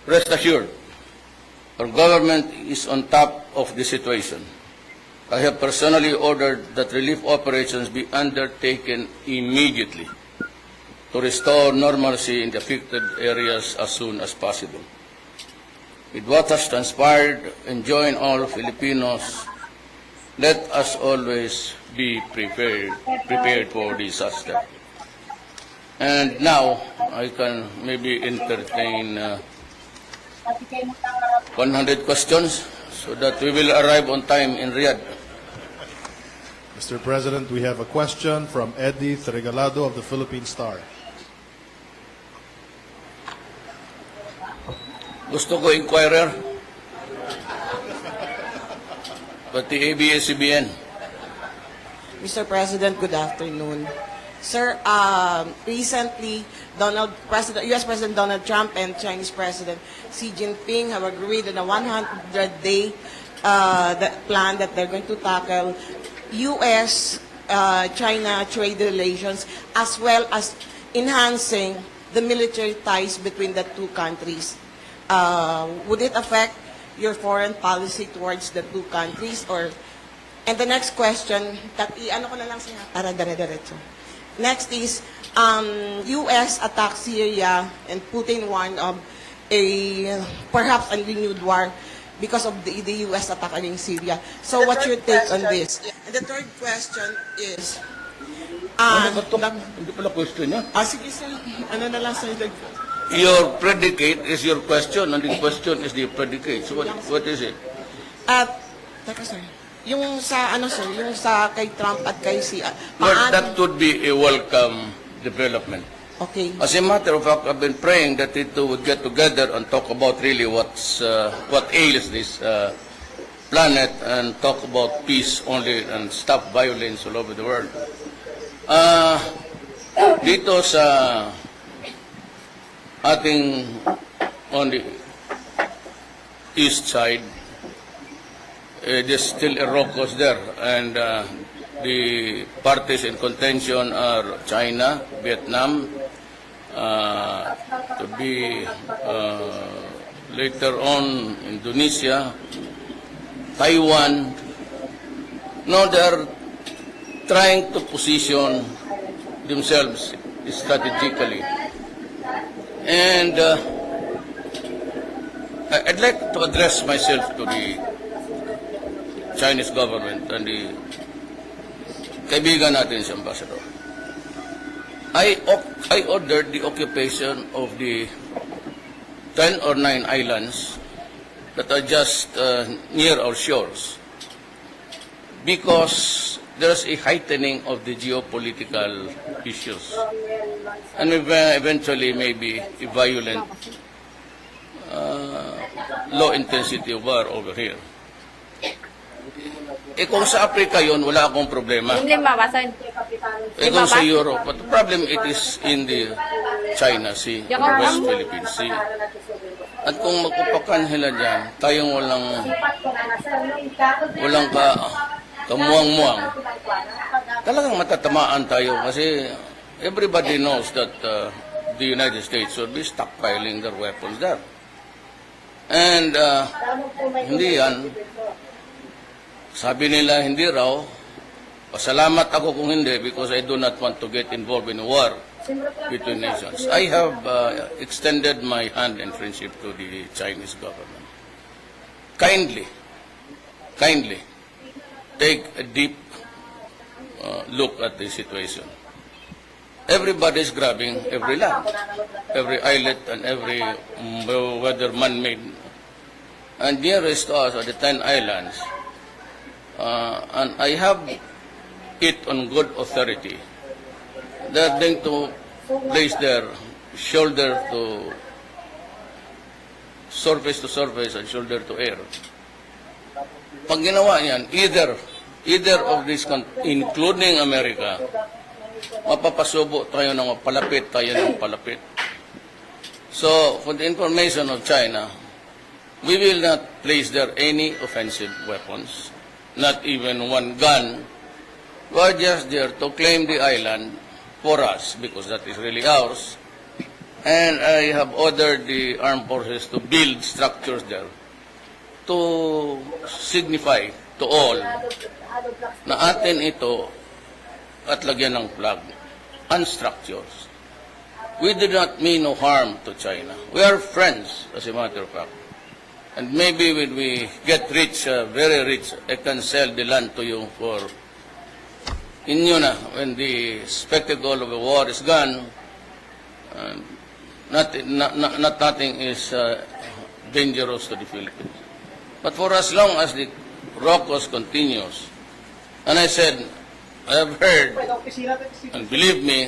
Rest assured, our government is on top of the situation. I have personally ordered that relief operations be undertaken immediately to restore normalcy in the affected areas as soon as possible. With what has transpired, and join all Filipinos, let us always be prepared for disaster. And now, I can maybe entertain 100 questions so that we will arrive on time in Riyadh. Mr. President, we have a question from Eddie Regalado of the Philippine Star. Gusto ko inquirer, pati ABS-CBN. Mr. President, good afternoon. Sir, recently, U.S. President Donald Trump and Chinese President Xi Jinping have agreed on a 100-day plan that they're going to tackle U.S.-China trade relations, as well as enhancing the military ties between the two countries. Would it affect your foreign policy towards the two countries? And the next question, ano ko na lang siya para dire-diretso. Next is, U.S. attacked Syria and Putin warned of perhaps a renewed war because of the U.S. attack against Syria. So what's your take on this? And the third question is, Hindi pala question niya. sige sir, ano na lang sir? Your predicate is your question, and the question is the predicate. So what is it? Teka sir, yung sa yung sa kay Trump at kay Well, that would be a welcome development. Okay. As a matter of fact, I've been praying that the two would get together and talk about really what ails this planet, and talk about peace only and stop violence all over the world. Dito sa ating on the east side, there's still a raucous there, and the parties in contention are China, Vietnam, to be later on Indonesia, Taiwan. No, they're trying to position themselves strategically. And I'd like to address myself to the Chinese government and the kaibigan natin si Ambassador. I ordered the occupation of the 10 or 9 islands that are just near our shores, because there's a heightening of the geopolitical issues, and eventually maybe a violent low-intensity war over here. Kung sa Africa yun, wala akong problema. Kung sa Europe, but the problem it is in the China Sea, or the West Philippine Sea. At kung magpupakan sila dyan, tayong walang kamuang-muang, talagang matatamaan tayo, kasi everybody knows that the United States should be stockpiling their weapons there. And hindi yan. Sabi nila, hindi raw. Pasalamat ako kung hindi, because I do not want to get involved in a war between nations. I have extended my hand in friendship to the Chinese government. Kindly take a deep look at the situation. Everybody is grabbing every land, every islet, and every whether man-made. And nearest to us are the 10 islands. And I have it on good authority. They're going to place their shoulder to surface and shoulder to air. Pag ginawa niyan, either of these, including America, mapapasubo tayo ng palapit, So, for the information of China, we will not place there any offensive weapons, not even one gun. We are just there to claim the island for us, because that is really ours, And I have ordered the armed forces to build structures there to signify to all na atin ito at lagyan ng flag and structures. We did not mean no harm to China. We are friends, as a matter of fact. And maybe when we get rich, very rich, I can sell the land to you for inyo na, when the spectacle of the war is gone, nothing is dangerous to the Philippines. But for as long as the raucous continues, and I said, I have heard, and believe me,